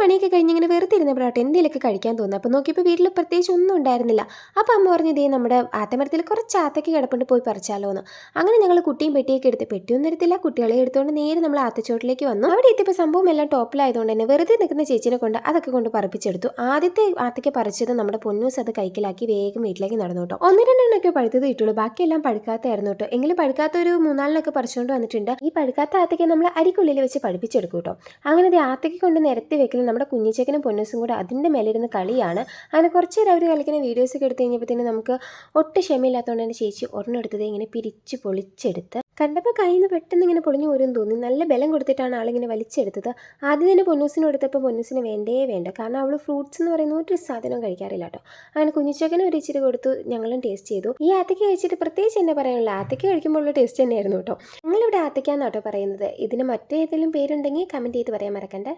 പണിയൊക്കെ കഴിഞ്ഞ് ഇങ്ങനെ വെറുതെ ഇരുന്നപ്പോഴാട്ടെ എന്തെങ്കിലുമൊക്കെ കഴിക്കാൻ തോന്നുന്നു. അപ്പോൾ നോക്കിയപ്പോൾ വീട്ടിൽ പ്രത്യേകിച്ച് ഒന്നും ഉണ്ടായിരുന്നില്ല. അപ്പോൾ അമ്മ പറഞ്ഞു ഇതേ നമ്മുടെ ആത്തമരത്തിൽ കുറച്ച് ആത്തയ്ക്ക് കിടപ്പുണ്ട്, പോയി പറിച്ചാലോ എന്ന്. അങ്ങനെ ഞങ്ങൾ കുട്ടിയും പെട്ടിയൊക്കെ എടുത്ത്, പെട്ടിയൊന്നും എടുത്തില്ല, കുട്ടികളെ എടുത്തുകൊണ്ട് നേരെ നമ്മൾ ആത്തച്ചോട്ടിലേക്ക് വന്നു. അവിടെ എത്തിയപ്പോൾ സംഭവം എല്ലാം ടോപ്പിലായതുകൊണ്ട് തന്നെ വെറുതെ നിൽക്കുന്ന ചേച്ചിനെ കൊണ്ട് അതൊക്കെ കൊണ്ട് പറിപ്പിച്ചെടുത്തു. ആദ്യത്തെ ആത്തയ്ക്ക് പറിച്ചത് നമ്മുടെ പൊന്നൂസ് അത് കൈക്കലാക്കി വേഗം വീട്ടിലേക്ക് നടന്നു കേട്ടോ. 1-2 പഴുത്തത് കിട്ടുള്ളൂ, ബാക്കിയെല്ലാം പഴുക്കാത്തായിരുന്നു കേട്ടോ. എങ്കിലും പഴുക്കാത്ത ഒരു 3-4 പറിച്ചുകൊണ്ട് വന്നിട്ടുണ്ട്. ഈ പഴുക്കാത്ത ആത്തയ്ക്ക് നമ്മൾ അരിക്കുള്ളിൽ വെച്ച് പഠിപ്പിച്ചെടുക്കും കേട്ടോ. അങ്ങനെ ആത്തയ്ക്ക് കൊണ്ട് നിരത്തി വെക്കുന്നത് നമ്മുടെ കുഞ്ഞിച്ചക്കനും പൊന്നൂസും കൂടെ അതിൻ്റെ മേലിരുന്ന് കളിയാണ്. അങ്ങനെ കുറച്ച് നേരം അവർ കളിക്കുന്ന വീഡിയോസൊക്കെ എടുത്ത് കഴിഞ്ഞപ്പോൾ നമുക്ക് ഒട്ടും ക്ഷമയില്ലാത്തതുകൊണ്ട് തന്നെ ചേച്ചി ഒരെണ്ണം എടുത്തത് ഇങ്ങനെ പിരിച്ച് പൊളിച്ചെടുത്ത് കണ്ടപ്പോൾ കയ്യിൽ നിന്ന് പെട്ടെന്ന് ഇങ്ങനെ പൊളിഞ്ഞു പോരും തോന്നി. നല്ല ബലം കൊടുത്തിട്ടാണ് ആളിങ്ങനെ വലിച്ചെടുത്തത്. ആദ്യം തന്നെ പൊന്നൂസിന് കൊടുത്തപ്പോൾ പൊന്നൂസിന് വേണ്ട, കാരണം അവൾ ഫ്രൂട്ട്സ് എന്ന് പറയുന്ന ഒരു സാധനവും കഴിക്കാറില്ല കേട്ടോ. അങ്ങനെ കുഞ്ഞിച്ചക്കനും ഒരു ഇച്ചിരി കൊടുത്തു, ഞങ്ങളും ടേസ്റ്റ് ചെയ്തു. ഈ ആത്തയ്ക്ക് കഴിച്ചിട്ട് പ്രത്യേകിച്ച് എന്നെ പറയാനുള്ള, ആത്തയ്ക്ക് കഴിക്കുമ്പോൾ ഉള്ള ടേസ്റ്റ് തന്നെയായിരുന്നു കേട്ടോ. ഞങ്ങളിവിടെ ആത്തയ്ക്കാന്ന് കേട്ടോ പറയുന്നത്. ഇതിന് മറ്റേതെങ്കിലും പേരുണ്ടെങ്കിൽ കമൻറ്റ് ചെയ്ത് പറയാൻ മറക്കണ്ടേ.